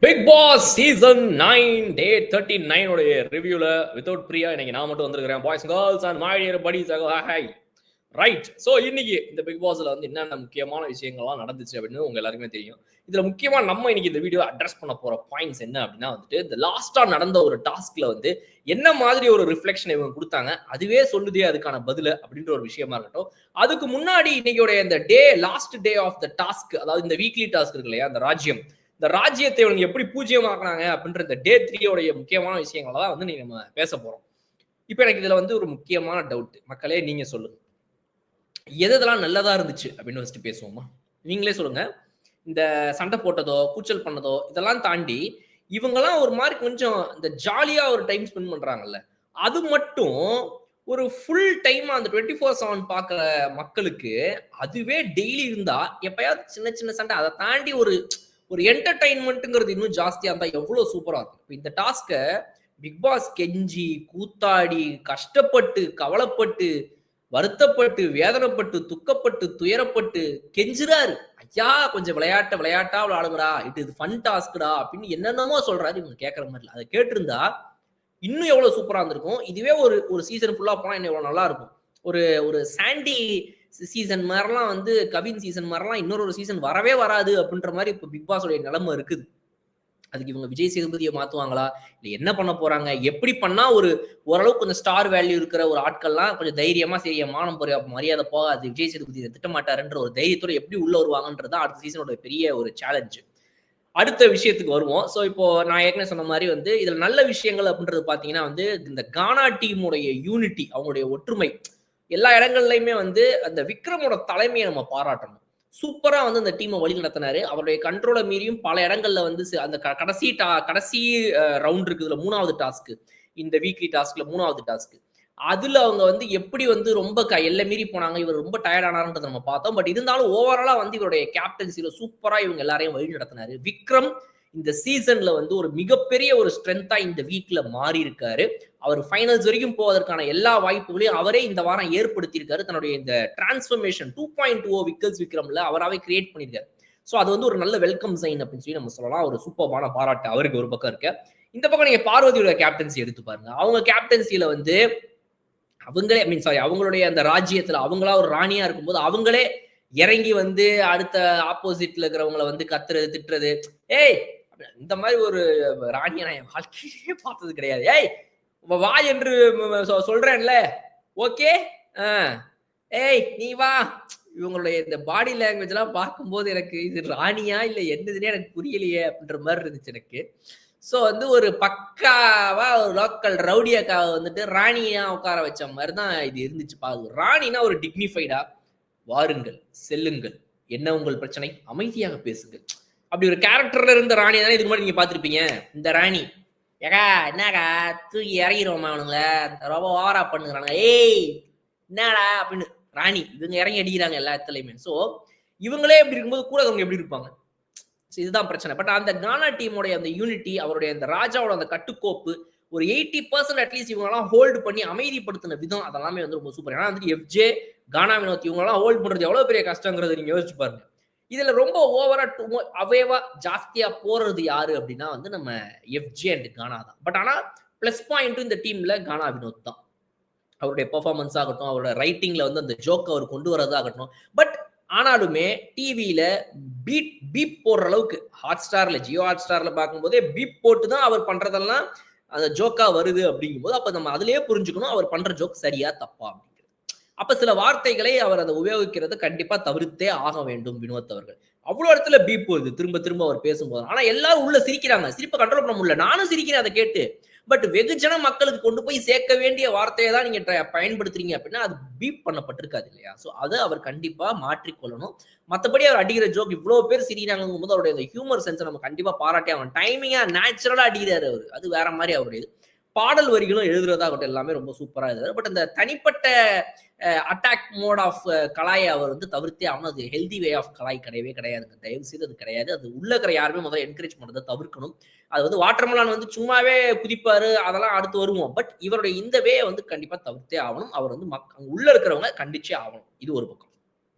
Big Boss season 9 டே 39 உடைய ரிவ்யூல without Priya இன்னைக்கு நான் மட்டும் வந்திருக்கிறேன். Boys girls and my dear buddies hi right. So இன்னைக்கு இந்த பிக் பாஸ்ல வந்து என்னென்ன முக்கியமான விஷயங்கள்லாம் நடந்துச்சு அப்படின்னு உங்க எல்லாருக்குமே தெரியும். இதுல முக்கியமா நம்ம இன்னைக்கு இந்த வீடியோ அட்ரஸ் பண்ண போற பாயிண்ட்ஸ் என்ன அப்படின்னா வந்துட்டு இந்த லாஸ்டா நடந்த ஒரு டாஸ்க்ல வந்து என்ன மாதிரி ஒரு ரிஃப்ளெக்ஷன் இவங்க கொடுத்தாங்க, அதுவே சொல்லுதே அதுக்கான பதில் அப்படின்ற ஒரு விஷயமா இருக்கட்டும். அதுக்கு முன்னாடி இன்னைக்கு இந்த day last day of the task, அதாவது இந்த வீக்லி டாஸ்க் இருக்கு இல்லையா, இந்த ராஜ்யத்தை இவங்க எப்படி பூஜ்யமாக்குனாங்க அப்படின்ற இந்த டே 3 உடைய முக்கியமான விஷயங்களை தான் வந்து நம்ம பேச போறோம். இப்போ எனக்கு இதுல வந்து ஒரு முக்கியமான டவுட், மக்களே நீங்க சொல்லுங்க, எதெல்லாம் நல்லதா இருந்துச்சு அப்படின்னு ஃபர்ஸ்ட் பேசுவோமா? நீங்களே சொல்லுங்க. இந்த சண்டை போட்டதோ கூச்சல் பண்ணதோ இதெல்லாம் தாண்டி இவங்கெல்லாம் ஒரு மாதிரி கொஞ்சம் இந்த ஜாலியா ஒரு டைம் ஸ்பெண்ட் பண்றாங்கல்ல, அது மட்டும் ஒரு ஃபுல் டைம் அந்த 24/7 பார்க்குற மக்களுக்கு அதுவே டெய்லி இருந்தா எப்பயாவது சின்ன சின்ன சண்டை, அதை தாண்டி ஒரு என்டர்டைன்மெண்ட்ங்கிறது இன்னும் ஜாஸ்தியா இருந்தா எவ்வளவு சூப்பரா இருக்கும். இந்த டாஸ்கை பிக் பாஸ் கெஞ்சி கூத்தாடி கஷ்டப்பட்டு கவலைப்பட்டு வருத்தப்பட்டு வேதனைப்பட்டு துக்கப்பட்டு துயரப்பட்டு கெஞ்சுறாரு. ஐயா கொஞ்சம் விளையாட்டா விளையாடுங்கடா, இது ஃபன் டாஸ்க்டா அப்படின்னு என்னென்னமோ சொல்றாரு. இவங்க கேட்கற மாதிரி அதை கேட்டிருந்தா இன்னும் எவ்வளவு சூப்பரா இருந்திருக்கும். இதுவே ஒரு சீசன் ஃபுல்லா போனா இன்னும் எவ்வளவு நல்லா இருக்கும். ஒரு சாண்டி சீசன் மாதிரிலாம் வந்து கவின் சீசன் மாதிரிலாம் இன்னொரு சீசன் வரவே வராது அப்படின்ற மாதிரி இப்போ பிக் பாஸோடைய நிலைமை இருக்குது. அதுக்கு இவங்க விஜய் சேதுபதியை மாத்துவாங்களா, இல்லை என்ன பண்ண போறாங்க, எப்படி பண்ணா ஓரளவுக்கு கொஞ்சம் ஸ்டார் வேல்யூ இருக்கிற ஒரு ஆட்கள்லாம் கொஞ்சம் தைரியமா சரி மானம் மரியாதை போகாது, விஜய் சேதுபதி திட்டமாட்டாருன்ற ஒரு தைரியத்தோட எப்படி உள்ள வருவாங்கன்றதான் அடுத்த சீசனோட பெரிய ஒரு சேலஞ்சு. அடுத்த விஷயத்துக்கு வருவோம். ஸோ இப்போ நான் ஏற்கனவே சொன்ன மாதிரி வந்து இதுல நல்ல விஷயங்கள் அப்படின்றது பாத்தீங்கன்னா வந்து இந்த கானா டீமுடைய யூனிட்டி, அவங்களுடைய ஒற்றுமை, எல்லா இடங்கள்லயுமே வந்து அந்த விக்ரமோட தலைமையை நம்ம பாராட்டணும். சூப்பரா வந்து அந்த டீமை வழி நடத்தினாரு. அவருடைய கண்ட்ரோலை மீறியும் பல இடங்கள்ல வந்து அந்த கடைசி ரவுண்ட் இருக்குதுல 3வது டாஸ்க், இந்த வீக்லி டாஸ்க்ல 3வது டாஸ்க், அதுல அவங்க வந்து எப்படி வந்து ரொம்ப எல்லை மீறி போனாங்க. இவர் ரொம்ப டயர்ட் ஆனாருன்றதை நம்ம பார்த்தோம். பட் இருந்தாலும் ஓவராலா வந்து இவருடைய கேப்டன்சில சூப்பரா இவங்க எல்லாரையும் வழி நடத்தினாரு. விக்ரம் இந்த சீசன்ல வந்து ஒரு மிகப்பெரிய ஒரு ஸ்ட்ரென்த்தா இந்த வீக்ல மாறி இருக்காரு. அவர் ஃபைனல்ஸ் வரைக்கும் போவதற்கான எல்லா வாய்ப்புகளையும் அவரே இந்த வாரம் ஏற்படுத்தி இருக்காரு. தன்னுடைய இந்த டிரான்ஸ்ஃபர்மேஷன் 2.0 விக்கல்ஸ் விக்ரம்ல அவராவே கிரியேட் பண்ணிருக்காரு. ஸோ அது வந்து ஒரு நல்ல வெல்கம் சைன் அப்படின்னு சொல்லி நம்ம சொல்லலாம். ஒரு சூப்பர்பான பாராட்டு அவருக்கு ஒரு பக்கம் இருக்கு. இந்த பக்கம் நீங்க பார்வதியோட கேப்டன்சி எடுத்து பாருங்க. அவங்க கேப்டன்சில வந்து அவங்களே அவங்களுடைய அந்த ராஜ்யத்துல அவங்களா ஒரு ராணியா இருக்கும்போது அவங்களே இறங்கி வந்து அடுத்த ஆப்போசிட்ல இருக்கிறவங்களை வந்து கத்துறது திட்டுறது, ஏய் இந்த மாதிரி ஒரு ராணியை நான் என் வாழ்க்கையிலேயே பார்த்தது கிடையாது, ஏய் வா என்று சொல்றேன்ல, ஓகே ஏய் நீ வா. இவங்களுடைய இந்த பாடி லாங்குவேஜ் எல்லாம் பார்க்கும்போது எனக்கு இது ராணியா இல்ல என்னதுன்னே எனக்கு புரியலையே அப்படின்ற மாதிரி இருந்துச்சு எனக்கு. ஸோ வந்து ஒரு பக்காவா ஒரு லோக்கல் ரவுடியாக்காவை வந்துட்டு ராணியா உட்கார வச்ச மாதிரி தான் இது இருந்துச்சு. பாருங்க, ராணினா ஒரு டிக்னிஃபைடா, வாருங்கள் செல்லுங்கள், என்ன உங்கள் பிரச்சனை, அமைதியாக பேசுங்கள், அப்படி ஒரு கேரக்டர்ல இருந்த ராணி தானே இதுக்கு முன்னாடி நீங்க பாத்திருப்பீங்க. இந்த ராணி ஏகா என்னக்கா தூக்கி இறங்கிடுவோமா அவனுங்கள, ரொம்ப ஓவரா பண்ணுறாங்க, ஏய் என்னடா அப்படின்னு ராணி இவங்க இறங்கி அடிக்கிறாங்க எல்லா இடத்துலயுமே. ஸோ இவங்களே எப்படி இருக்கும்போது கூட அவங்க எப்படி இருப்பாங்க, இதுதான் பிரச்சனை. பட் அந்த கானா டீமோட அந்த யூனிட்டி, அவருடைய அந்த ராஜாவோட அந்த கட்டுக்கோப்பு, ஒரு 80% அட்லீஸ்ட் இவங்கெல்லாம் ஹோல்டு பண்ணி அமைதிப்படுத்தின விதம் அதெல்லாமே வந்து ரொம்ப சூப்பர். ஏன்னா வந்து எஃப்ஜே, கானா வினோத் இவங்கெல்லாம் ஹோல்ட் பண்றது எவ்வளவு பெரிய கஷ்டங்கிறது நீங்க யோசிச்சு பாருங்க. இதுல ரொம்ப ஓவரா அவேவா ஜாஸ்தியா போறது யாரு அப்படின்னா வந்து நம்ம எஃப்ஜே அண்ட் கானா தான். பட் ஆனா பிளஸ் பாயிண்ட் இந்த டீம்ல கானா வினோத் தான். அவருடைய பெர்ஃபார்மன்ஸ் ஆகட்டும், அவரோட ரைட்டிங்ல வந்து அந்த ஜோக் அவர் கொண்டு வரதாகட்டும். பட் ஆனாலுமே டிவியில பீப் போடுற அளவுக்கு ஹாட் ஸ்டார்ல, ஜியோ ஹாட் ஸ்டார்ல பார்க்கும்போதே பீப் போட்டு தான் அவர் பண்றதெல்லாம் அந்த ஜோக்கா வருது அப்படிங்கும்போது அப்ப நம்ம அதுலயே புரிஞ்சுக்கணும் அவர் பண்ற ஜோக் சரியா தப்பா அப்படிங்கிறது. அப்ப சில வார்த்தைகளை அவர் அதை உபயோகிக்கிறத கண்டிப்பா தவிர்த்தே ஆக வேண்டும் வினோத் அவர்கள். அவ்வளவு இடத்துல பீப் போகுது திரும்ப திரும்ப அவர் பேசும்போது. ஆனா எல்லாரும் உள்ள சிரிக்கிறாங்க, சிரிப்பை கண்ட்ரோல் பண்ண முடியல. நானும் சிரிக்கிறேன் அதை கேட்டு. பட் வெகுஜன மக்களுக்கு கொண்டு போய் சேர்க்க வேண்டிய வார்த்தையை தான் நீங்க பயன்படுத்துறீங்க அப்படின்னா அது பீப் பண்ணப்பட்டிருக்காது இல்லையா? ஸோ அதை அவர் கண்டிப்பா மாற்றிக்கொள்ளணும். மற்றபடி அவர் அடிக்கிற ஜோக் இவ்வளவு பேர் சிரிக்கிறாங்கும் போது அவருடைய அந்த ஹியூமர் சென்ஸை நம்ம கண்டிப்பா பாராட்டே ஆகணும். டைமிங்கா நேச்சுரலா அடிக்கிறாரு அவர், அது வேற மாதிரி அவருடைய பாடல் வரிகளும் எழுதுறதாகட்டும் எல்லாமே ரொம்ப சூப்பரா எழுதுறாரு. பட் அந்த தனிப்பட்ட அட்டாக் மோட் ஆஃப் கலாயை அவர் வந்து தவிர்த்தே ஆகணும். அது ஹெல்தி வே ஆஃப் கலாய் கிடையவே கிடையாதுங்க, தயவு செய்து அது கிடையாது. அது உள்ள இருக்கிற யாருமே முதல்ல என்கரேஜ் பண்றதை தவிர்க்கணும். அது வந்து வாட்டர்மெலான் வந்து சும்மாவே குதிப்பாரு, அதெல்லாம் அடுத்து வருவோம். பட் இவருடைய இந்த வே வந்து கண்டிப்பா தவிர்த்தே ஆகணும். அவர் வந்து உள்ள இருக்கிறவங்க கண்டிச்சே ஆகணும். இது ஒரு பக்கம்.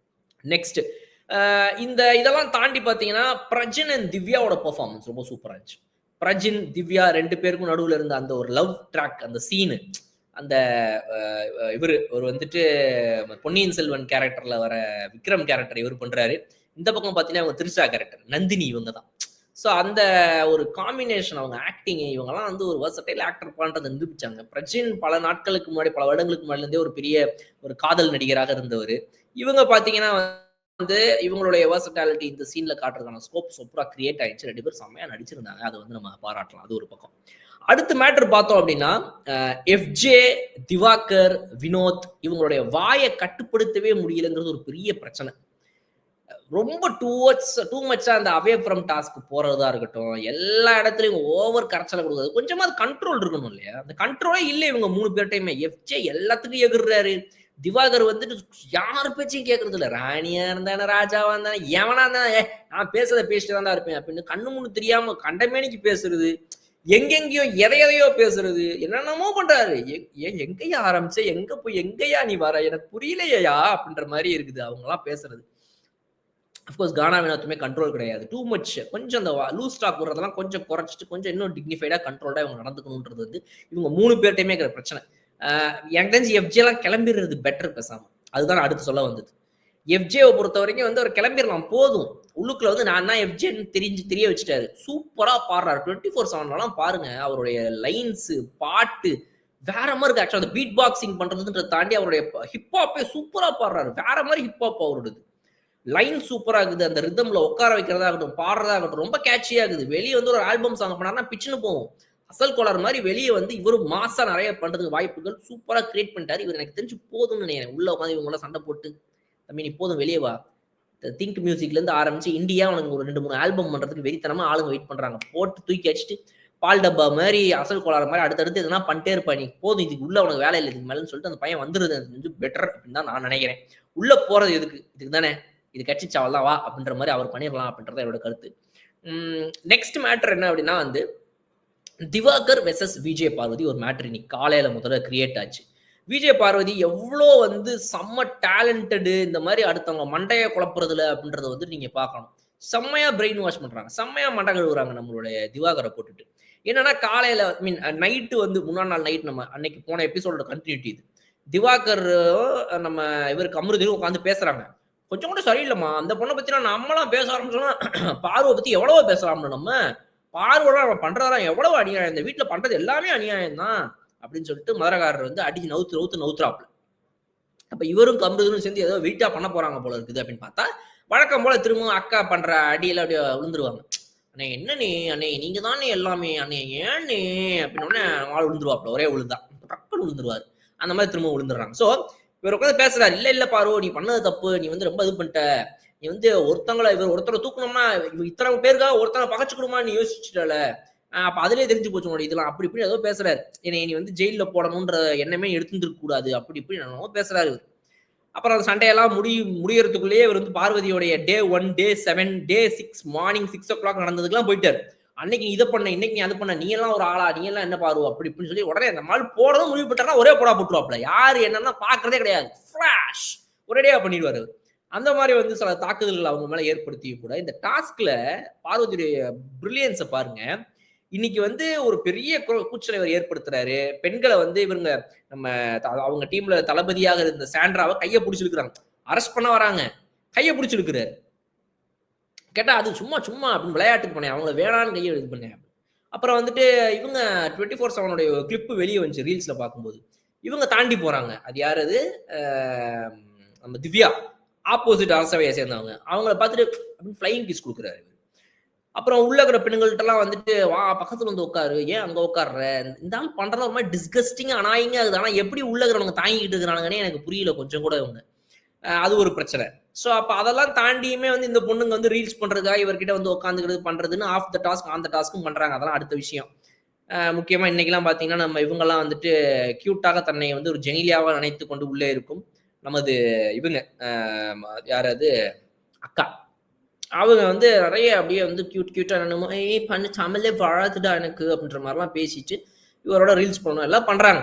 நெக்ஸ்ட் இந்த இதெல்லாம் தாண்டி பார்த்தீங்கன்னா பிரஜின் அண்ட் திவ்யாவோட பெர்ஃபார்மன்ஸ் ரொம்ப சூப்பராக இருந்துச்சு. பிரஜின் திவ்யா 2 பேருக்கும் நடுவில் இருந்த அந்த ஒரு லவ் ட்ராக், அந்த சீனு, அந்த இவர் வந்துட்டு பொன்னியின் செல்வன் கேரக்டர்ல வர விக்ரம் கேரக்டர் இவர் பண்றாரு. இந்த பக்கம் பார்த்தீங்கன்னா அவங்க திரிஷா கேரக்டர் நந்தினி இவங்க தான். ஸோ அந்த ஒரு காம்பினேஷன், அவங்க ஆக்டிங், இவங்கெல்லாம் வந்து ஒரு வெர்சடைல் ஆக்டர் பண்றதை நிரூபிச்சாங்க. பிரஜின் பல நாட்களுக்கு முன்னாடி, பல வருடங்களுக்கு முன்னாடிலேருந்தே ஒரு பெரிய ஒரு காதல் நடிகராக இருந்தவர். இவங்க பார்த்தீங்கன்னா வந்து இவங்களுடைய வெர்சடாலிட்டி இந்த சீன்ல காட்டுறதுக்கான ஸ்கோப் சூப்பரா கிரியேட் ஆயிடுச்சு. 2 பேரும் செம்மையா நடிச்சிருந்தாங்க. அதை வந்து நம்ம பாராட்டலாம். அது ஒரு பக்கம். அடுத்த மேட்டர் பார்த்தோம் அப்படின்னா எஃப்ஜே, திவாகர், வினோத் இவங்களுடைய வாயை கட்டுப்படுத்தவே முடியலங்கிறது ஒரு பெரிய பிரச்சனை. ரொம்ப டூ மச்சா அந்த அவே ஃப்ரம் டாஸ்க் போறதா இருக்கட்டும், எல்லா இடத்துலயும் ஓவர் கரைச்சலை கொடுக்குறது, கொஞ்சமா அது கண்ட்ரோல் இருக்கணும் இல்லையா? அந்த கண்ட்ரோலே இல்லை இவங்க 3 பேர்ட்டையுமே. எஃப்ஜே எல்லாத்துக்கும் எகுறாரு. திவாகர் வந்துட்டு யார் பேச்சையும் கேட்கறது இல்லை. ராணியா இருந்தானே, ராஜாவா இருந்தானே, எவனா இருந்தானே, நான் பேசுறத பேசிட்டு தான் இருப்பேன் அப்படின்னு கண்ணு முன்னு தெரியாம கண்டமேனிக்கு பேசுறது, எங்கெங்கயோ எதையோ பேசுறது, என்னென்னமோ பண்றாரு. எங்கயா ஆரம்பிச்ச, எங்க போய் எங்கயா நீ வர, எனக்கு புரியலையா அப்படின்ற மாதிரி இருக்குது அவங்க எல்லாம் பேசுறது. அஃப்கோர்ஸ் கானா வினோத்துமே கண்ட்ரோல் கிடையாது. டூ மச், கொஞ்சம் அந்த லூஸ் ஸ்டாக் விடுறதெல்லாம் கொஞ்சம் குறைச்சிட்டு கொஞ்சம் இன்னும் டிக்னிஃபைடா கண்ட்ரோல்டா இவங்க நடந்துக்கணுன்றது வந்து இவங்க 3 பேர்ட்டையுமே இருக்கிற பிரச்சனை. எனக்கு தெரிஞ்சு எஃப்ஜே எல்லாம் கிளம்பிடுறது பெட்டர் பேசாம. அதுதான் அடுத்து சொல்ல வந்தது. எஃப்ஜேவை பொறுத்த வரைக்கும் வந்து அவர் கிளம்பிடலாம், போதும். உள்ளுக்குள்ள வந்து நான் தான் எஃப்ஜேன்னு தெரிய வச்சுட்டாரு. சூப்பரா பாடுறாரு. 24/7 பாருங்க, அவருடைய லைன்ஸ், பாட்டு வேற மாதிரி இருக்கு. ஆக்சுவலா அந்த பீட் பாக்ஸிங் பண்றதுன்றத தாண்டி அவருடைய ஹிப்ஹாப்பே சூப்பரா பாடுறாரு. வேற மாதிரி ஹிப்ஹாப் அவரோடது. லைன் சூப்பரா இருக்குது. அந்த ரிதம்ல உட்கார வைக்கிறதா இருக்கட்டும், பாடுறதா இருக்கட்டும், ரொம்ப கேட்சியா இருக்குது. வெளியே வந்து ஒரு ஆல்பம் சாங் பண்ணாருன்னா பிச்சுன்னு போகும். அசல் கோளாறு மாதிரி வெளியே வந்து இவரு மாசா நிறைய பண்றதுக்கு வாய்ப்புகள் சூப்பரா கிரியேட் பண்ணிட்டாரு. இவர் எனக்கு தெரிஞ்சு போதும்னு நினைக்கிறேன். உள்ள உட்காந்து இவங்க சண்டை போட்டு, தம்பி நீ போதும் வெளியே வா. திங்க் மியூசிக்ல இருந்து ஆரம்பிச்சு இந்தியா உனக்கு ஒரு 2-3 ஆல்பம் பண்றதுக்கு வெறித்தனமா ஆளுங்க வெயிட் பண்றாங்க. போட்டு தூக்கி அடிச்சுட்டு பால் டப்பா மாதிரி, அசல் கோளாறு மாதிரி அடுத்தடுத்து எதனா பண்ணிட்டே இருப்பா. நீ போதும், இதுக்கு உள்ள உனக்கு வேலை இல்லை இதுக்கு மேலன்னு சொல்லிட்டு அந்த பையன் வந்துருது. அது வந்து பெட்டர் அப்படின்னு தான் நான் நினைக்கிறேன். உள்ள போறது எதுக்கு, இதுக்கு தானே, இது கட்சிச்சு அவள் தான் வா அப்படின்ற மாதிரி அவர் பண்ணிடலாம் அப்படின்றத என்னோட கருத்து. நெக்ஸ்ட் மேட்டர் என்ன அப்படின்னா வந்து திவாகர் வெர்சஸ் விஜய் பார்வதி ஒரு மேட்டர் இன்னைக்கு காலையில முதல்ல கிரியேட் ஆச்சு. விஜய் பார்வதி எவ்வளோ வந்து செம்ம டேலண்டடு, இந்த மாதிரி அடுத்தவங்க மண்டையை குழப்புறதுல அப்படின்றத வந்து நீங்க பார்க்கணும். செம்மையா பிரெயின் வாஷ் பண்றாங்க, செம்மையா மண்டை கழுவுறாங்க நம்மளுடைய திவாகரை போட்டுட்டு. என்னன்னா காலையில நைட்டு வந்து முன்னாள் நாள் நைட், நம்ம அன்னைக்கு போன எபிசோடோட கண்டினியூட்டி இது. திவாகர் நம்ம இவருக்கு அமிர்திலும் உட்காந்து பேசுறாங்க. கொஞ்சம் கூட சரியில்லைம்மா, அந்த பொண்ணை பத்தி நம்மளாம் பேச ஆரம்பிச்சோம்னா பார்வை பத்தி எவ்வளவோ பேசலாம்னு, நம்ம பார்வோட அவன் பண்றதெல்லாம் எவ்வளவு அநியாயம், இந்த வீட்டுல பண்றது எல்லாமே அநியாயம் தான் அப்படின்னு சொல்லிட்டு மதுரகாரர் வந்து அடிச்சு நவுத்துறாப்புல. அப்ப இவரும் கம்பெனியும் சேர்ந்து ஏதோ வெயிட்டா பண்ண போறாங்க போல இருக்குது அப்படின்னு பார்த்தா, வழக்கம் போல திரும்ப அக்கா பண்ற அடியில அப்படியே விழுந்துருவாங்க. அண்ணே என்ன நீ, அண்ணே நீங்க தானே எல்லாமே, அண்ணே ஏன்னே அப்படின்னு ஆள் விழுந்துருவாப்புல. ஒரே விழுந்தா டக்குன்னு விழுந்துருவாரு. அந்த மாதிரி திரும்ப விழுந்துடுறாங்க. சோ இவர் உட்காந்து பேசுறாரு, இல்ல பாரு நீ பண்ணது தப்பு, நீ வந்து ரொம்ப இது பண்ணிட்ட, நீ வந்து ஒருத்தரை தூக்கணும்னா இத்தனை பேருக்காக ஒருத்தனை பகச்சுக்கணுமா நீ யோசிச்சுட்டல, அப்ப அதுலயே தெரிஞ்சு போச்சு உனக்கு இதெல்லாம் அப்படி இப்படி ஏதோ பேசுறாரு. என்னை நீ வந்து ஜெயில போடணும்ன்ற எண்ணமே எடுத்துருக்க கூடாது அப்படி இப்படி என்னமோ பேசுறாரு. அப்புறம் அந்த சண்டையெல்லாம் முடியறதுக்குள்ளேயே இவர் வந்து பார்வதியோடைய டே 1, டே 7, டே 6 மார்னிங் 6 o'clock நடந்ததுக்கெல்லாம் போயிட்டாரு. அன்னைக்கு நீ இதை பண்ண, இன்னைக்கு நீ அது பண்ண, நீ எல்லாம் ஒரு ஆளா, நீ எல்லாம் என்ன பாரு அப்படி இப்படின்னு சொல்லி உடனே அந்த மாதிரி போறதும் முடிவு பண்ணிட்டாருன்னா ஒரே போடா போட்டுருவாப்ல. யாரு என்னன்னா பாக்குறதே கிடையாது, ஃபிளாஷ் ஒரேடியா பண்ணிடுவாரு. அந்த மாதிரி வந்து சில தாக்குதல்கள் அவங்க மேல ஏற்படுத்தி கூட இந்த டாஸ்க்ல பார்வதியுடைய பிரில்லியன்ஸை பாருங்க. இன்னைக்கு வந்து ஒரு பெரிய கூச்சலை இவர் ஏற்படுத்துறாரு. பெண்களை வந்து இவங்க நம்ம அவங்க டீம்ல தளபதியாக இருந்த சாண்ட்ராவை கையை பிடிச்சிருக்கிறாங்க, அரெஸ்ட் பண்ண வராங்க, கையை பிடிச்சிருக்கிறாரு. கேட்டா அது சும்மா அப்படின்னு விளையாட்டுக்கு பண்ணேன், அவங்கள வேணான்னு கையை இது பண்ணேன். அப்புறம் வந்துட்டு இவங்க 24/7 கிளிப்பு வெளியே வந்துச்சு ரீல்ஸ்ல பார்க்கும்போது. இவங்க தாண்டி போறாங்க. அது யாரு, அது நம்ம திவ்யா, ஆப்போசிட் அரசவையை சேர்ந்தவங்க. அவங்கள பார்த்துட்டு ஃப்ளைங் கிஸ் கொடுக்குறாரு. அப்புறம் உள்ள இருக்கிற பெண்கள்கிட்டலாம் வந்துட்டு வா பக்கத்துல வந்து உட்காரு, ஏன் அங்க உட்காடுற, இந்த ஆள் பண்றது ஒரு மாதிரி டிஸ்கஸ்டிங் அனாயிங்க ஆகுது. ஆனா எப்படி உள்ள இருக்கிறவங்க தாங்கிட்டு இருக்கிறாங்கன்னே எனக்கு புரியல கொஞ்சம் கூட இவங்க. அது ஒரு பிரச்சனை. ஸோ அப்போ அதெல்லாம் தாண்டியுமே வந்து இந்த பொண்ணுங்க வந்து ரீல்ஸ் பண்றதுக்காக இவர்கிட்ட வந்து உட்காந்துக்கிறது பண்றதுன்னு of the task on the டாஸ்க்கும் பண்றாங்க. அதெல்லாம் அடுத்த விஷயம். முக்கியமா இன்னைக்கெல்லாம் பாத்தீங்கன்னா நம்ம இவங்கெல்லாம் வந்துட்டு கியூட்டாக தன்னை வந்து ஒரு ஜெனிலியாவா நினைத்து கொண்டு உள்ளே இருக்கும் நமது இவங்க யாராவது அக்கா, அவங்க வந்து நிறைய அப்படியே வந்து கியூட்டா என்னமோ பண்ணி தமிழே வராதுடா எனக்கு அப்படின்ற மாதிரிலாம் பேசிட்டு இவரோட ரீல்ஸ் பண்ணணும் எல்லாம் பண்றாங்க.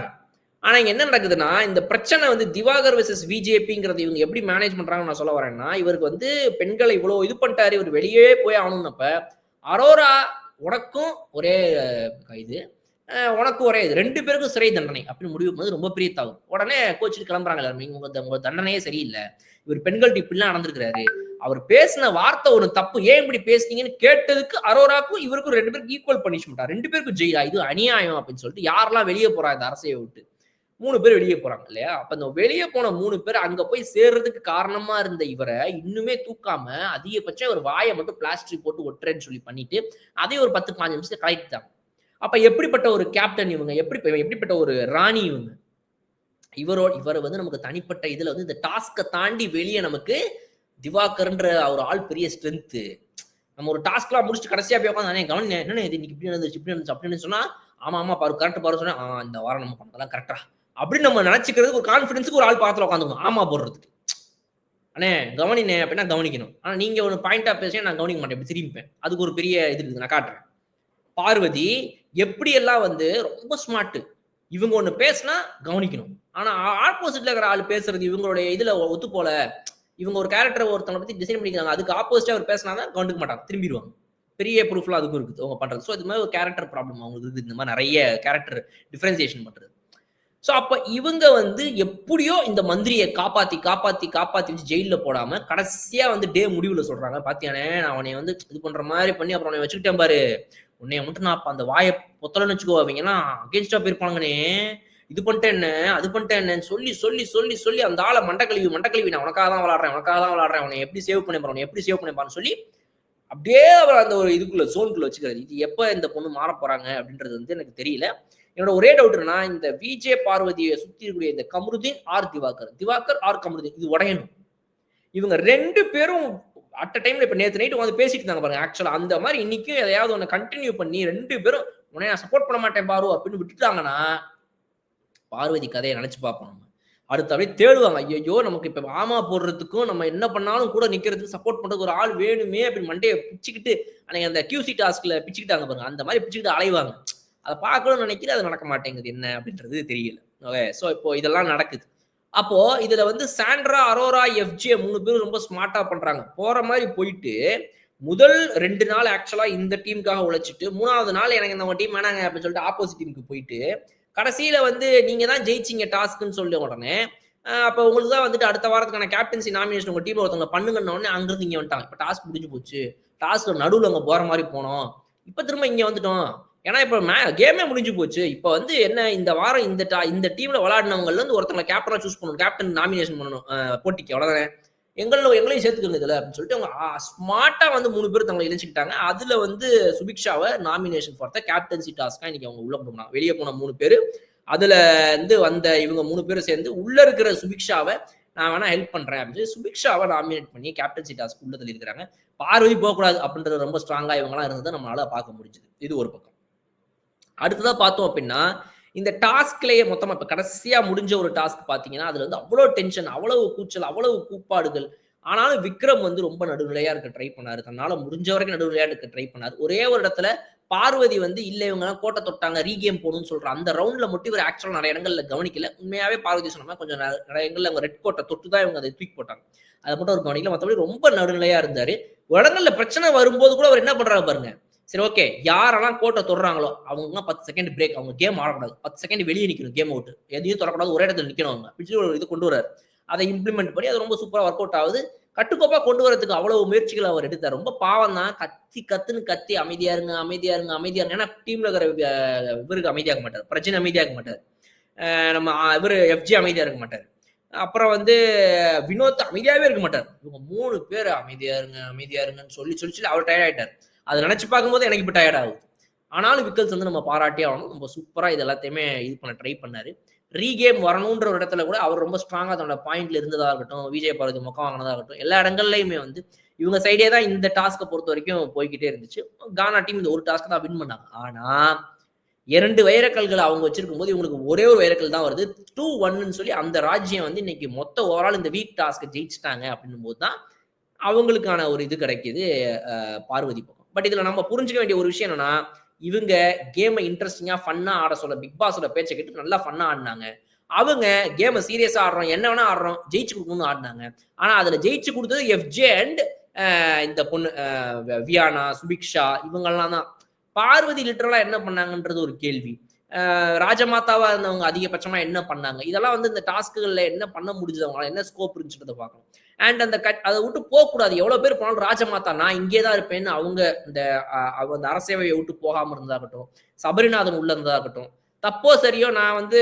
ஆனா இங்க என்ன நடக்குதுன்னா, இந்த பிரச்சனை வந்து திவாகர் வெர்சஸ் விஜேபிங்கிறது இவங்க எப்படி மேனேஜ் பண்றாங்கன்னு நான் சொல்ல வரேன்னா, இவருக்கு வந்து பெண்களை இவ்வளோ இது பண்ணிட்டாரு, இவர் வெளியே போய் ஆகணும்னப்ப, அரோரா உனக்கும் ஒரே இது, உனக்கும் ஒரே இது. 2 பேருக்கும் சிறை தண்டனை அப்படின்னு முடிவு பண்ணும்போது ரொம்ப பெரிய தவறு. உடனே கோச்சிட்டு கிளம்புறாங்க எல்லாருமே. உங்க தண்டனையே சரியில்ல. இவர் பெண்கள்ட்ட இப்படிலாம் நடந்திருக்கிறாரு. அவர் பேசின வார்த்தை ஒரு தப்பு. ஏன் இப்படி பேசுனீங்கன்னு கேட்டதுக்கு அரோராக்கும் இவருக்கும் 2 பேருக்கும் ஈக்குவல் பனிஷ்மென்ட்டா? 2 பேருக்கும் ஜெயிலா? இது அநியாயம் அப்படின்னு சொல்லிட்டு யாரெல்லாம் வெளியே போறா இந்த அரசைய விட்டு? 3 பேர் வெளியே போறாங்க இல்லையா? அப்ப இந்த வெளியே போன 3 பேர் அங்க போய் சேர்றதுக்கு காரணமா இருந்த இவர இன்னுமே தூக்காம அதிகபட்சம் ஒரு வாயை மட்டும் பிளாஸ்டிக் போட்டு ஒட்டுறேன்னு சொல்லி பண்ணிட்டு, அதையும் ஒரு 10, 15 நிமிஷத்துல கலட்டிட்டாங்க. அப்ப எப்படிப்பட்ட ஒரு கேப்டன் இவங்க? எப்படிப்பட்ட ஒரு ராணி இவங்க? இவர் வந்து நமக்கு தனிப்பட்ட இதுல வந்து இந்த டாஸ்க்க தாண்டி வெளிய நமக்கு திவாகர்ன்ற ஒரு ஆள் பெரிய ஸ்ட்ரென்த். நம்ம ஒரு டாஸ்க்லாம் முடிச்சுட்டு கடைசியா போய் உட்காந்து கவனிங்க என்னண்ணே இது இன்னைக்கு இப்படி நடந்துச்சு இப்படி நடந்துச்சு அப்படின்னு சொன்னா ஆமா ஆமா பாரு கரெக்ட் பாரு சொன்னா இந்த வாரம் நம்ம பண்ணதெல்லாம் கரெக்டா அப்படின்னு நம்ம நினைச்சுக்கிறதுக்கு ஒரு கான்ஃபிடன்ஸுக்கு ஒரு ஆள் பக்கத்துல உட்காந்துக்கணும் ஆமா போடுறதுக்கு. அண்ணே கவனினே அப்படின்னா கவனிக்கணும். ஆனா நீங்க ஒரு பாயிண்டா பேசுறேன் நான் கவனிக்க மாட்டேன் இப்படி திரும்பிப்பேன். அதுக்கு ஒரு பெரிய இது இருக்குது நான் காட்டுறேன். பார்வதி எப்படியெல்லாம் வந்து ரொம்ப ஸ்மார்ட். இவங்க ஒண்ணு பேசினா கவனிக்கணும். ஆனா ஆப்போசிட்ல இருக்கிற ஆள் பேசுறது இவங்களுடைய இதுல ஒத்து போல. இவங்க ஒரு கேரக்டர் ஒருத்தவங்க பத்தி டிசைன் பண்ணிக்கிறாங்க. அதுக்கு ஆப்போசிட்டா அவர் பேசினாதான் கவனிக்க மாட்டாங்க. திரும்பிடுவாங்க. பெரிய ப்ரூஃப்லாம் அதுக்கும் இருக்குது. அவங்க பண்றது. ஸோ இது மாதிரி ஒரு கேரக்டர் ப்ராப்ளம் அவங்களுக்கு இருக்குது. இந்த மாதிரி நிறைய கேரக்டர் டிஃபரன்சியேஷன் பண்றது. ஸோ அப்ப இவங்க வந்து எப்படியோ இந்த மந்திரியை காப்பாத்தி வச்சு ஜெயில போடாம கடைசியா வந்து டே முடிவுல சொல்றாங்க பாத்தியானே நான் அவனை வந்து இது பண்ற மாதிரி பண்ணி அப்புறம் அவனை வச்சுக்கிட்டேன் பாரு உன்னைய மட்டும் நான் அந்த வாயை பொத்தலன்னு வச்சுக்கோ அவங்கன்னா அகேன்ஸ்டா போயிருப்பாங்கன்னே இது பண்ணிட்டேன் என்ன அது பண்ணிட்டேன் என்னன்னு சொல்லி அந்த ஆளை மண்டக்கழிவி நான் உனக்காக தான் விளாடுறேன் அவனை எப்படி சேவ் பண்ணிப்பான்னு சொல்லி அப்படியே அவர் அந்த ஒரு இதுக்குள்ள ஜோனுக்குள்ள வச்சுக்கிறது. இது எப்ப இந்த பொண்ணு மாற போறாங்க அப்படின்றது வந்து எனக்கு தெரியல. என்னோட ஒரே டவுட் என்னன்னா இந்த விஜே பார்வதியை சுத்தி இருக்கக்கூடிய இந்த கமருதீன் ஆர் திவாகர் ஆர் கமருதீன் இது உடையணும். இவங்க 2 பேரும் அட் டைம்ல இப்ப நேத்து நைட் வந்து பேசிட்டு இருந்தாங்க பாருங்க. ஆக்சுவலா அந்த மாதிரி இன்னைக்கு எதையாவது ஒன்று கண்டினியூ பண்ணி 2 பேரும் உன்னை நான் சப்போர்ட் பண்ண மாட்டேன் பாரு அப்படின்னு விட்டுட்டாங்கன்னா பார்வதி கதையை நினைச்சு பார்ப்போம். நம்ம அடுத்த அப்படியே தேடுவாங்க. ஐயோ நமக்கு இப்ப ஆமா போடுறதுக்கும் நம்ம என்ன பண்ணாலும் கூட நிக்கிறதுக்கு சப்போர்ட் பண்றதுக்கு ஒரு ஆள் வேணுமே அப்படின்னு மண்டையை பிச்சுக்கிட்டு அன்னைக்கு அந்த கியூசி டாஸ்க்ல பிச்சுக்கிட்டாங்க பாருங்க. அந்த மாதிரி பிச்சுக்கிட்டு அலைவாங்க. அதை பார்க்கணும்னு நினைக்கிறேன் அது நடக்க மாட்டேங்குது என்ன அப்படின்றது தெரியல. ஓகே ஸோ இப்போ இதெல்லாம் நடக்குது. அப்போ இதுல வந்து சாண்ட்ரா அரோரா எஃப்ஜே 3 பேரும் ரொம்ப ஸ்மார்ட்டா பண்றாங்க. போற மாதிரி போயிட்டு முதல் 2 நாள் ஆக்சுவலா இந்த டீமுக்காக உழைச்சிட்டு 3வது நாள் எனக்கு இந்த டீம் வேணாங்க அப்படின்னு சொல்லிட்டு ஆப்போசிட் டீமுக்கு போயிட்டு கடைசியில வந்து நீங்க தான் ஜெயிச்சிங்க டாஸ்க்னு சொல்லி உடனே அப்ப உங்களுக்கு தான் வந்துட்டு அடுத்த வாரத்துக்கான கேப்டன்சி நாமினேஷன் உங்க டீம்ல ஒருத்தவங்க பண்ணுங்கன்னு உடனே அங்கிருந்து இங்க வந்துட்டாங்க. இப்ப டாஸ்க் முடிஞ்சு போச்சு. டாஸ்க்ல நடுவில் அங்க போற மாதிரி போனோம். இப்ப திரும்ப இங்க வந்துட்டோம். ஏன்னா இப்ப கேமே முடிஞ்சு போச்சு. இப்ப வந்து என்ன இந்த வாரம் இந்த டீம்ல விளையாடினவங்கல இருந்து ஒருத்தவங்க கேப்டனா சூஸ் பண்ணணும். கேப்டன் நாமினேஷன் பண்ணணும் போட்டிக்கு அவ்வளவுதானே. எங்களையும் சேர்த்துக்கிறது அப்படின்னு சொல்லிட்டு அவங்க ஸ்மார்ட்டா வந்து 3 பேர் தங்களை இணைச்சுக்கிட்டாங்க. அதுல வந்து சுபிக்ஷாவை நாமினேஷன் ஃபார் த கேப்டன்சி டாஸ்கா இன்னைக்கு அவங்க உள்ள போனாங்க. வெளியே போன 3 பேர் அதுல இருந்து வந்த இவங்க 3 பேரும் சேர்ந்து உள்ள இருக்கிற சுபிக்ஷாவை நான் வேணா ஹெல்ப் பண்றேன் அப்படின்னு சுபிக்ஷாவை நாமினேட் பண்ணி கேப்டன்சி டாஸ்க் உள்ள தள்ளி இருக்கிறாங்க. பார்வதி போகக்கூடாது அப்படின்றது ரொம்ப ஸ்ட்ராங்கா இவங்கலாம் இருந்ததை நம்மளால பார்க்க முடிஞ்சது. இது ஒரு பக்கம். அடுத்ததா பார்த்தோம் அப்படின்னா இந்த டாஸ்க்லயே மொத்தமா இப்ப கடைசியா முடிஞ்ச ஒரு டாஸ்க் பாத்தீங்கன்னா அதுல வந்து அவ்வளவு டென்ஷன் அவ்வளவு கூச்சல் அவ்வளவு கூப்பாடுகள். ஆனாலும் விக்ரம் வந்து ரொம்ப நடுநிலையா இருக்க ட்ரை பண்ணாரு. தன்னால முடிஞ்ச வரைக்கும் நடுநிலையா இருக்க ட்ரை பண்ணாரு. ஒரே ஒரு இடத்துல பார்வதி வந்து இல்ல இவங்க கோட்டை தொட்டாங்க ரீகேம் போகணும்னு சொல்ற அந்த ரவுண்ட்ல மட்டும் இவர் ஆக்சுவலா நிறைய இடங்கள்ல கவனிக்கல. உண்மையாவே பார்வதி சொன்னா கொஞ்சம் நிறைய இடங்கள்ல அவங்க ரெட் கோட்டை தொட்டு தான் இவங்க அதை தூக்கி போட்டாங்க. அதை மட்டும் ஒரு கவனிக்கல. மற்றபடி ரொம்ப நடுநிலையா இருந்தாரு. இடங்கள்ல பிரச்சனை வரும்போது கூட அவர் என்ன பண்றாரு பாருங்க. சரி ஓகே யாரெல்லாம் கோட்டை தொடுறாங்களோ அவங்க 10 செகண்ட் பிரேக் அவங்க கேம் ஆடக்கூடாது 10 செகண்ட் வெளியே நிக்கணும் கேம் அவுட் எதையும் தொடக்கூடாது ஒரே இடத்துல நிக்கணும் அவங்க அப்படி ஒரு இது கொண்டு வராரு. அதை இம்ப்ளிமெண்ட் பண்ணி அது ரொம்ப சூப்பரா ஒர்க் அவுட் ஆகுது. கட்டுக்கோப்பா கொண்டு வரதுக்கு அவ்வளவு முயற்சிகள் அவர் எடுத்தார். ரொம்ப பாவம் தான். கத்தி அமைதியா இருங்க ஏன்னா டீம்ல இருக்கிற இவருக்கு அமைதியாக மாட்டார். பிரச்சனை அமைதியாக மாட்டார். நம்ம இவரு எஃப்ஜி அமைதியா இருக்க மாட்டார். அப்புறம் வந்து வினோத் அமைதியாவே இருக்க மாட்டார். இவங்க 3 பேர் அமைதியா இருங்கன்னு சொல்லி அவர் டயர்ட் ஆயிட்டார். அதை நினைச்சு பார்க்கும்போது எனக்கு இப்போ டயர்ட் ஆகுது. ஆனாலும் விக்கல்ஸ் வந்து நம்ம பாராட்டியே ஆகணும். ரொம்ப சூப்பரா இது எல்லாத்தையுமே இது பண்ண ட்ரை பண்ணாரு. ரீகேம் வரணுன்ற ஒரு இடத்துல கூட அவர் ரொம்ப ஸ்ட்ராங்கா தன்னோட பாயிண்ட்ல இருந்ததா இருக்கட்டும் விஜய் பார்வதி முக்கம் வாங்கினதா இருக்கட்டும் எல்லா இடங்கள்லயுமே வந்து இவங்க சைடே தான் இந்த டாஸ்க்கை பொறுத்த வரைக்கும் போய்கிட்டே இருந்துச்சு. கானா டீம் இந்த ஒரு டாஸ்க் தான் வின் பண்ணாங்க. ஆனா 2 வைரக்கல்களை அவங்க வச்சிருக்கும் போது இவங்களுக்கு ஒரே ஒரு வைரக்கல் தான் வருது 2-1 சொல்லி அந்த ராஜ்யம் வந்து இன்னைக்கு மொத்த ஓவரால் இந்த வீக் டாஸ்க்கை ஜெயிச்சிட்டாங்க அப்படின்னும் போது தான் அவங்களுக்கான ஒரு இது கிடைக்குது பார்வதி பக்கம். பட் இதுல நம்ம புரிஞ்சுக்க வேண்டிய ஒரு விஷயம் என்னன்னா இவங்க கேமை இன்ட்ரெஸ்டிங்கா ஃபன்னா ஆட சொல்ல பிக் பாஸோட பேச்சை கேட்டு நல்லா ஃபன்னா ஆடினாங்க. அவங்க கேமை சீரியஸா ஆடுறோம், என்ன வேணா ஆடுறோம், ஜெயிச்சு கொடுக்கணும்னு ஆடினாங்க. ஆனா அதுல ஜெயிச்சு கொடுத்தது எஃப்ஜே அண்ட் இந்த பொண்ணு வியானா, சுபிக்ஷா இவங்கெல்லாம் தான். பார்வதி லிட்டரலா என்ன பண்ணாங்கன்றது ஒரு கேள்வி. ராஜமாதாவா இருந்தவங்க அதிகபட்சமா என்ன பண்ணாங்க? இதெல்லாம் வந்து இந்த டாஸ்க்குகள்ல என்ன பண்ண முடிஞ்சது, அவங்களால என்ன ஸ்கோப் இருந்துச்சுன்றத பார்க்கணும். அண்ட் அந்த அதை விட்டு போகக்கூடாது. எவ்வளவு பேர் போனாலும் ராஜமாதா நான் இங்கே தான் இருப்பேன்னு அவங்க இந்த அந்த அரசேவையை விட்டு போகாம இருந்ததாகட்டும், சபரிநாதன் உள்ள இருந்ததாகட்டும், தப்போ சரியோ நான் வந்து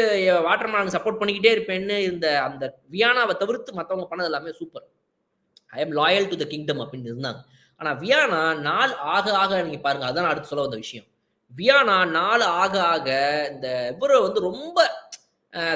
வாட்டர்மேனுக்கு சப்போர்ட் பண்ணிக்கிட்டே இருப்பேன்னு இந்த அந்த வியானாவை தவிர்த்து மற்றவங்க பண்ணது எல்லாமே super. I am loyal to the kingdom அப்படின்னு இருந்தாங்க. ஆனா வியானா நாள் ஆக ஆக நீங்க பாருங்க, அதான் அடுத்து சொல்ல வந்த விஷயம். வியானா நாள் ஆக ஆக இந்த இவரை வந்து ரொம்ப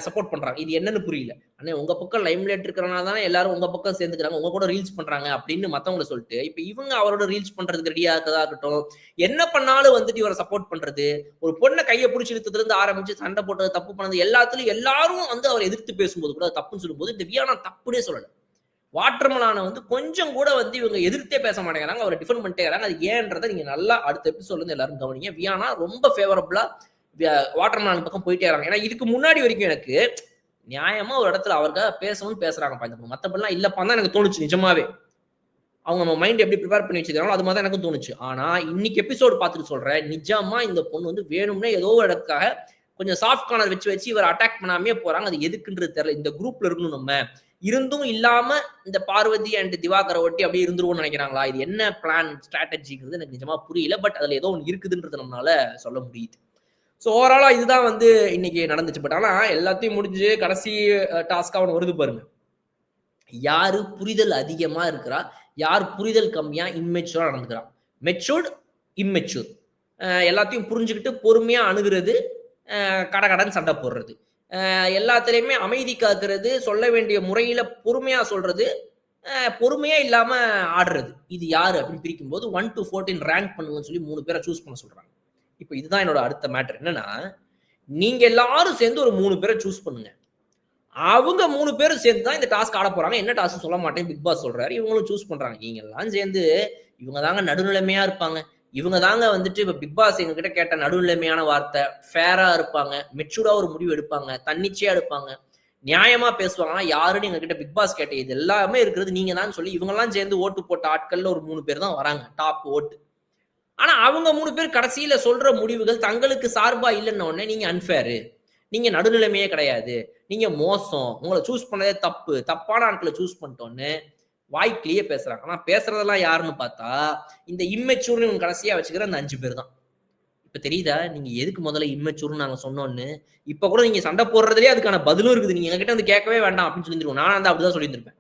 சப்போர்ட் பண்றாங்க. இது என்னன்னு புரியல. அண்ணே உங்க பக்கம் லைம்லைட் இருக்கிறனால தானே எல்லாரும் உங்க பக்கம் சேர்ந்துக்கிறாங்க, உங்க கூட ரீல்ஸ் பண்றாங்க அப்படின்னு மத்தவங்களை சொல்லிட்டு இப்ப இவங்க அவரோட ரீல்ஸ் பண்றதுக்கு ரெடியா இருக்கதா இருக்கட்டும், என்ன பண்ணாலும் வந்துட்டு இவரை சப்போர்ட் பண்றது, ஒரு பொண்ணை கையை பிடிச்சி இழுத்ததுல இருந்து ஆரம்பிச்சு சண்டை போட்டது, தப்பு பண்ணது எல்லாத்துலயும் எல்லாரும் வந்து அவரை எதிர்த்து பேசும்போது கூட தப்புன்னு சொல்லும்போது இந்த வியானா தப்புனே சொல்லல. வாட்டர்மலான வந்து கொஞ்சம் கூட வந்து இவங்க எதிர்த்தே பேச மாட்டேங்கிறாங்க, அவரை டிஃபெண்ட் பண்ணிட்டே இருக்காங்க. அது ஏன்றதை நீங்க நல்லா அடுத்த எபிசோட்ல இருந்து எல்லாரும் கவனிங்க. வியானா ரொம்ப ஃபேவரபிளா வாட்டர்மலான் பக்கம் போயிட்டே இருக்காங்க. ஏன்னா இதுக்கு முன்னாடி வரைக்கும் எனக்கு நியாயமா ஒரு இடத்துல அவருக்காக பேசணும்னு பேசுறாங்கப்பா இந்த மத்தபடிலாம் இல்லப்பா தான் எனக்கு தோணுச்சு. நிஜமாவே அவங்க நம்ம மைண்ட் எப்படி ப்ரிப்பேர் பண்ணி வச்சிருக்காங்களோ அது மாதிரி தான் எனக்கு தோணுச்சு. ஆனா இன்னைக்கு எபிசோடு பார்த்துட்டு சொல்றேன், நிஜமா இந்த பொண்ணு வந்து வேணும்னே ஏதோ ஒரு இடத்துக்காக கொஞ்சம் சாஃப்ட் கார்னர் வச்சு இவர் அட்டாக் பண்ணாமே போறாங்க. அது எதுக்குன்றது தெரியல. இந்த குரூப்ல இருக்கணும் நம்ம இருந்தும் இல்லாம இந்த பார்வதி அண்ட் திவாகரை ஒட்டி அப்படியே இருந்துருவோம்னு நினைக்கிறாங்களா? இது என்ன பிளான் ஸ்ட்ராட்டஜிங்கிறது எனக்கு நிஜமா புரியல. பட் அதுல ஏதோ ஒன்று இருக்குதுன்றது நம்மளால சொல்ல முடியுது. ஸோ ஓவராலா இதுதான் வந்து இன்னைக்கு நடந்துச்சு. பட் ஆனா எல்லாத்தையும் முடிஞ்சு கடைசி டாஸ்கா அவன் வருது பாருங்க. யாரு புரிதல் அதிகமா இருக்கிறா, யார் புரிதல் கம்மியா இம்மெச்சூரா நடந்துக்கிறா. மெச்சூர்ட், இம்மெச்சூர் எல்லாத்தையும் புரிஞ்சுக்கிட்டு பொறுமையா அணுகிறது, கடகடன் சண்டை போடுறது, எல்லாத்துலயுமே அமைதி காக்குறது, சொல்ல வேண்டிய முறையில பொறுமையா சொல்றது, பொறுமையா இல்லாம ஆடுறது. இது யாரு அப்படின்னு பிரிக்கும் போது 1 to 14 ரேங்க் பண்ணுங்கன்னு சொல்லி 3 பேரை சூஸ் பண்ண சொல்றாங்க. இப்போ இதுதான் என்னோட அடுத்த மேட்டர். என்னன்னா, நீங்க எல்லாரும் சேர்ந்து ஒரு 3 பேரை சூஸ் பண்ணுங்க. அவங்க 3 பேரும் சேர்ந்து தான் இந்த டாஸ்க் ஆட போறாங்க. என்ன டாஸ்க் சொல்ல மாட்டேன், பிக் பாஸ் சொல்றாரு. இவங்களும் சூஸ் பண்றாங்க. நீங்க எல்லாம் சேர்ந்து இவங்க தாங்க நடுநிலைமையா இருப்பாங்க, இவங்க தாங்க வந்துட்டு இப்ப பிக் பாஸ் எங்க கிட்ட கேட்ட நடுநிலைமையான வார்த்தை, ஃபேரா இருப்பாங்க, மெச்சூர்டா ஒரு முடிவு எடுப்பாங்க, தன்னிச்சையா எடுப்பாங்க, நியாயமா பேசுவாங்கன்னா யாருன்னு எங்க கிட்ட பிக் பாஸ் கேட்ட இது எல்லாமே இருக்கிறது நீங்க தான் சொல்லி இவங்க எல்லாம் சேர்ந்து ஓட்டு போட்ட ஆட்கள்ல ஒரு 3 பேர் தான் வராங்க டாப் ஓட்டு. ஆனா அவங்க 3 பேர் கடைசியில சொல்ற முடிவுகள் தங்களுக்கு சார்பா இல்லைன்ன உடனே நீங்க அன்ஃபேரு, நீங்க நடுநிலைமையே கிடையாது, நீங்க மோசம், உங்களை சூஸ் பண்ணதே தப்பு, தப்பான ஆட்களை சூஸ் பண்ணிட்டோன்னு வாய்க்கிலேயே பேசுறாங்க. ஆனா பேசுறதெல்லாம் யாருன்னு பார்த்தா இந்த இம்மெச்சூர்னு இவங்க கடைசியா வச்சுக்கிற அந்த 5 பேர் தான். இப்ப தெரியுதா நீங்க எதுக்கு முதல்ல இம்மெச்சூர்னு நாங்க சொன்னோன்னு? இப்ப கூட நீங்க சண்டை போடுறதுலயே அதுக்கான பதிலும் இருக்குது. நீங்க என்கிட்ட வந்து கேட்கவே வேண்டாம் அப்படின்னு சொல்லியிருவோம். நான் வந்து அப்படிதான் சொல்லியிருந்திருப்பேன்.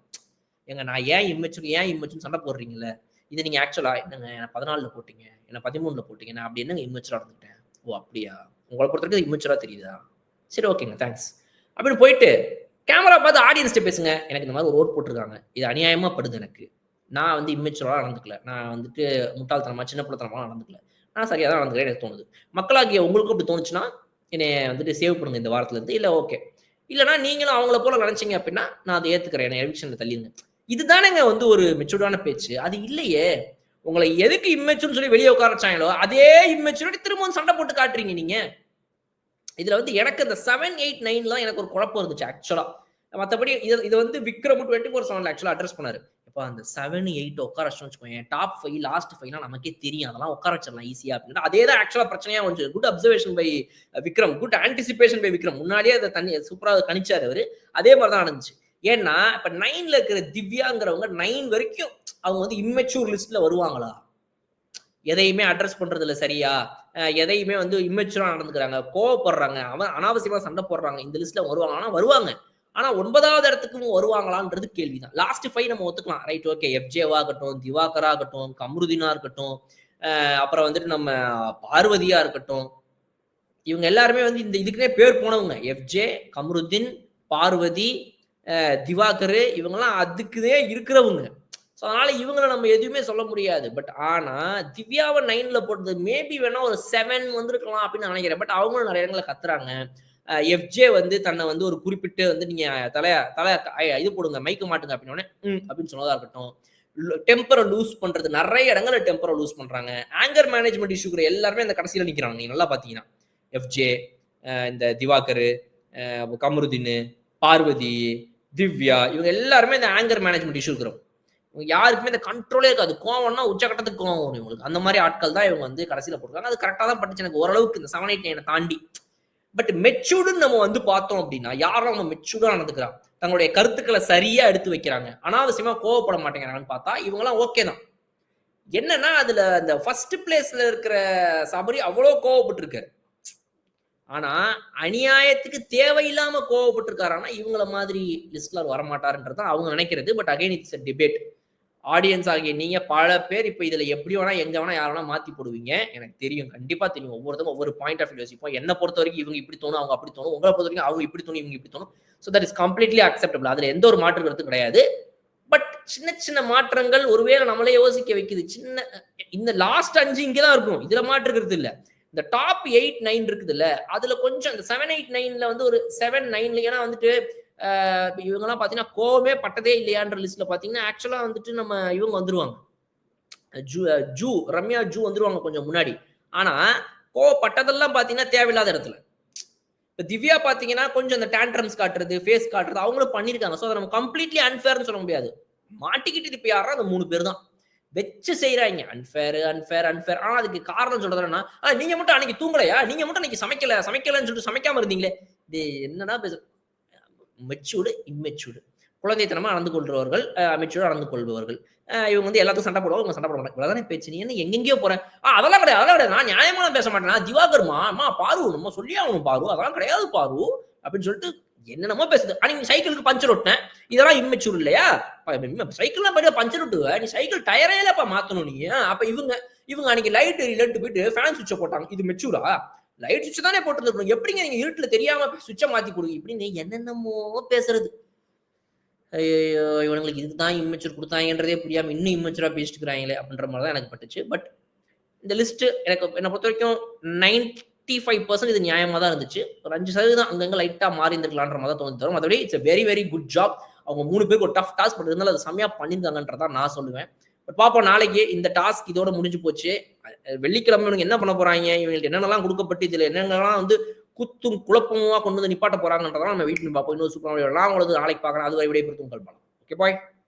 ஏங்க நான் ஏன் இம்மெச்சூர் சண்டை போடுறீங்கல்ல, இது நீங்க ஆக்சுவலா என்னங்க என்ன 14ல போட்டீங்க, என்ன 13ல போட்டீங்க, நான் அப்படி என்னங்க இம்மெச்சூரா நடந்துட்டேன்? ஓ அப்படியா, உங்களை பொறுத்த வரைக்கும் இம்மெச்சூரா தெரியுதா? சரி ஓகேங்க தேங்க்ஸ் அப்படின்னு போயிட்டு கேமரா பார்த்து ஆடியன்ஸ்ட்டு பேசுங்க. எனக்கு இந்த மாதிரி ஒரு ஓட் போட்டிருக்காங்க, இது அநியாயமா படுது எனக்கு, நான் வந்து இம்மெச்சூரா நடந்துக்கல, நான் வந்துட்டு முட்டாள்தனமா சின்ன பிள்ளைத்தனமா நடந்துக்கல, நான் சரியா தான் நடந்துக்கிறேன் எனக்கு தோணுது. மக்களாகிய உங்களுக்கும் அப்படி தோணுச்சுன்னா என்னை வந்துட்டு சேவ் பண்ணுங்க இந்த வாரத்துல இருந்து. இல்ல ஓகே, இல்லைன்னா நீங்களும் அவங்கள போல நினைச்சீங்க அப்படின்னா நான் அதை ஏத்துக்கிறேன், என்னை எவிக்ஷன்ல தள்ளிடுங்க. இதுதானேங்க வந்து ஒரு மெச்சூர்டான பேச்சு. அது இல்லையே. உங்களை எதுக்கு இம்மெச்சூர்னு சொல்லி வெளியே உட்கார வச்சாங்களோ அதே இம்மெச்சூரிட்டி திரும்பவும் சண்டை போட்டு காட்டுறீங்க நீங்க. இதுல வந்து எனக்கு இந்த 7, 8, 9 எனக்கு ஒரு குழப்பம் இருந்துச்சு ஆக்சுவலா. மற்றபடி இது வந்து விக்ரம் 24/7 ஆக்சுவலா அட்ரஸ் பண்ணாரு. இப்போ அந்த 7, 8 உட்கார வச்சோம்னு வச்சுக்கோங்க, டாப் 5 லாஸ்ட் 5 நமக்கே தெரியும், அதெல்லாம் உட்கார வச்சிடலாம் ஈஸியா அப்படின்னு. அதே தான் ஆக்சுவலா பிரச்சனையா வந்துச்சு. Good observation by Vikram, good anticipation by Vikram. முன்னாடியே அதை சூப்பரா கணிச்சாரு அவரு. அதே மாதிரி தான் நடந்துச்சு. ஏன்னா இப்ப 9ல இருக்கிற திவ்யாங்கிறவங்க 9 வரைக்கும் அவங்க வந்து இம்மெச்சூர் லிஸ்ட்ல வருவாங்களா? எதையுமே அட்ரஸ் பண்றதுல சரியா, எதையுமே வந்து இம்மெச்சூரா நடந்துக்கிறாங்க, கோவப்படுறாங்க, அவன் அனாவசியமா சண்டை போடுறாங்க, இந்த லிஸ்ட்ல வருவாங்கன்னா வருவாங்க. ஆனா 9வது இடத்துக்கும் வருவாங்களான்றது கேள்விதான். லாஸ்ட் 5 நம்ம ஒத்துக்கலாம், ரைட் ஓகே. எஃப்ஜேவா இருக்கட்டும், திவாகரா இருக்கட்டும், கம்ருதீனா இருக்கட்டும், அப்புறம் வந்துட்டு நம்ம பார்வதியா இருக்கட்டும், இவங்க எல்லாருமே வந்து இந்த இதுக்குனே பேர் போனவங்க. எஃப்ஜே, கம்ருதீன், பார்வதி, திவாகர், இவங்கெல்லாம் அதுக்குதே இருக்கிறவங்க. ஸோ அதனால இவங்களை நம்ம எதுவுமே சொல்ல முடியாது. பட் ஆனா திவ்யாவை 9ல போட்டது மேபி வேணா ஒரு 7 வந்திருக்கலாம் அப்படின்னு நினைக்கிறேன். பட் அவங்களும் நிறைய இடங்களை கத்துறாங்க. எஃப்ஜே வந்து தன்னை வந்து ஒரு குறிப்பிட்டு வந்து நீங்க தலைய இது போடுங்க, மைக்க மாட்டுங்க அப்படின்னு அப்படின்னு சொன்னதா இருக்கட்டும். டெம்பரை லூஸ் பண்றது, நிறைய இடங்கள்ல டெம்பரை லூஸ் பண்றாங்க. ஆங்கர் மேனேஜ்மெண்ட் இஷ்யூக்கிற எல்லாருமே அந்த கடைசியில நிக்கிறாங்க. நீங்க நல்லா பாத்தீங்கன்னா எஃப்ஜே, இந்த திவாகர், கமருதீன், பார்வதி, திவ்யா இவங்க எல்லாருமே இந்த ஆங்கர் மேனேஜ்மெண்ட் இஷ்யூ இருக்கிறோம். யாருக்குமே இந்த கண்ட்ரோலே இருக்காது. கோவம்னா உச்சகட்டத்துக்கு கோவம் வரும் இவங்களுக்கு. அந்த மாதிரி ஆட்கள் தான் இவங்க வந்து கடைசியில போட்டுருக்காங்க. அது கரெக்டா தான் பட்டுச்சு எனக்கு ஓரளவுக்கு இந்த 7, 8, 9 தாண்டி. பட் மெச்சூர்டுன்னு நம்ம வந்து பார்த்தோம் அப்படின்னா யாரும் அவங்க மெச்சூர்டா நடந்துக்கிறாங்க, தங்களுடைய கருத்துக்களை சரியா எடுத்து வைக்கிறாங்க, அனாவசியமா கோவப்பட மாட்டேங்கிறாங்கன்னு பார்த்தா இவங்கலாம் ஓகே தான். என்னன்னா அதுல அந்த ஃபர்ஸ்ட் பிளேஸ்ல இருக்கிற சபரி அவ்வளவு கோவப்பட்டிருக்காரு. ஆனா அநியாயத்துக்கு தேவையில்லாம கோவப்பட்டிருக்காருன்னா இவங்கள மாதிரி லிஸ்ட்ல வரமாட்டாருன்றது அவங்க நினைக்கிறது. But again it's debate. Audience ஆகிய நீங்க பல பேர் இப்ப இதுல எப்படி வேணா எங்க வேணா யார வேணா மாத்தி போடுவீங்க. எனக்கு தெரியும், கண்டிப்பா தெரியும். ஒவ்வொருத்தரும் ஒவ்வொரு பாயிண்ட் ஆஃப் வியூ யோசிப்போம். என்ன பொறுத்த வரைக்கும் இவங்க இப்படி தோணும், அவங்க அப்படி தோணும். உங்களை பொறுத்த வரைக்கும் அவங்க இப்படி தோணும், இவங்க இப்படி தோணும். So that is completely acceptable. அதுல எந்த ஒரு மாற்று கருத்தும் கிடையாது. பட் சின்ன சின்ன மாற்றங்கள் ஒருவேளை நம்மளே யோசிக்க வைக்குது. சின்ன இந்த லாஸ்ட் 5 இங்கதான் இருக்கும், இதுல மாற்று கருத்து இல்ல. இந்த டாப் 8, 9 இருக்குது இல்ல, அதுல கொஞ்சம் இந்த 7, 8, 9ல வந்து ஒரு 7, 9ல ஏன்னா வந்துட்டு இவங்கெல்லாம் பாத்தீங்கன்னா கோவமே பட்டதே இல்லையான்ற லிஸ்ட்ல பாத்தீங்கன்னா ஆக்சுவலா வந்துட்டு நம்ம இவங்க வந்துருவாங்க, ஜூ ரம்யா ஜூ வந்துருவாங்க கொஞ்சம் முன்னாடி. ஆனா கோவப்பட்டதெல்லாம் பாத்தீங்கன்னா தேவையில்லாத இடத்துல. இப்ப திவ்யா பாத்தீங்கன்னா கொஞ்சம் அந்த டேண்ட்ரம்ஸ் காட்டுறது, ஃபேஸ் காட்டுறது அவங்களும் பண்ணிருக்காங்க. ஸோ அதை நம்ம கம்ப்ளீட்லி அன்ஃபேர்னு சொல்ல முடியாது. மாட்டிக்கிட்டு இப்ப யாரா அந்த 3 பேர் தான் வச்சு செய்யறாங்க. Unfair unfair unfair. ஆனா அதுக்கு காரணம் சொல்றதுன்னா நீங்க மட்டும் அன்னைக்கு தூங்கலையா, நீங்க மட்டும் அன்னைக்கு சமைக்கலன்னு சொல்லிட்டு சமைக்காம இருந்தீங்களே. இது என்னன்னா மெச்சூர்டு இம்மெச்சூர்டு, குழந்தைத்தனமா நடந்து கொள்றவர்கள், மெச்சூர்டா நடந்து கொள்பவர்கள். இவங்க வந்து எல்லாத்துக்கும் சண்டை போடுவாங்க, சண்டை போட மாட்டாங்க. இவ்வளவுதானே பேச்சு. நீ என்ன எங்கெங்கயோ போறேன்? அதெல்லாம் கிடையாது, அதெல்லாம் கிடையாது. நான் நியாயமா பேச மாட்டேன். திவாகர்மா அம்மா பாரு நம்ம சொல்லி ஆகணும் பாரு, அதெல்லாம் கிடையாது பாரு அப்படின்னு சொல்லிட்டு என்னென்னமோ பேசுது. அன்னைக்கு சைக்கிளுக்கு பஞ்சர் ஓட்டினேன், இதெல்லாம் இம்மெச்சூர் இல்லையா? சைக்கிள்லாம் போயிட்டு பஞ்சர் ஓட்டுவ நீ, சைக்கிள் டயரே இல்லப்பா மாத்தணும் நீ. அப்ப இவங்க அன்னைக்கு லைட் எரியலன்ட்டு போயிட்டு ஃபேன் சுவிட்சை போட்டாங்க. இது மெச்சூரா? லைட் சுவிட்ச் தானே போட்டுருக்கணும், எப்படிங்க நீங்க இருட்டுல தெரியாம சுவிட்சை மாத்தி கொடுங்க இப்படின்னு என்னென்னமோ பேசுறது. ஐயோ இவனுங்களுக்கு இதுதான் இம்மெச்சூர் கொடுத்தாங்கன்றதே புரியாம இன்னும் இம்மெச்சூரா பேசிட்டு இருக்கிறாங்களே அப்படின்ற மாதிரி தான் எனக்கு பட்டுச்சு. பட் இந்த லிஸ்ட் எனக்கு என்னை பொறுத்த வரைக்கும் 95% இது நியாயமா தான் இருந்துச்சு. ஒரு 5% அங்கங்க லைட்டா மாறி இருந்திருக்கலான்ற மாதிரி தான் தோணுது தவிர மற்றபடி it's very very good job. அவங்க 3 பேருக்கு ஒரு டஃப் டாஸ்க் பட் இருந்தாலும் அது செம்மையா பண்ணியிருந்தாங்கன்றதான் நான் சொல்லுவேன். பட் பார்ப்போம் நாளைக்கு இந்த டாஸ்க் இதோட முடிஞ்சு போச்சு. வெள்ளிக்கிழமை இவங்க என்ன பண்ண போறாங்க, இவங்களுக்கு என்னென்னலாம் கொடுக்கப்பட்டு இதுல என்னென்னலாம் வந்து குத்தும் குழப்பமா கொண்டு வந்து நிப்பாட்ட போறாங்கன்றதான் நம்ம வீட்டுல பார்ப்போம். இன்னொரு சூப்பரான உங்களுக்கு நாளைக்கு பார்க்கலாம். அது வரை விடைபெறுத்தும் கல்பனா. Okay bye.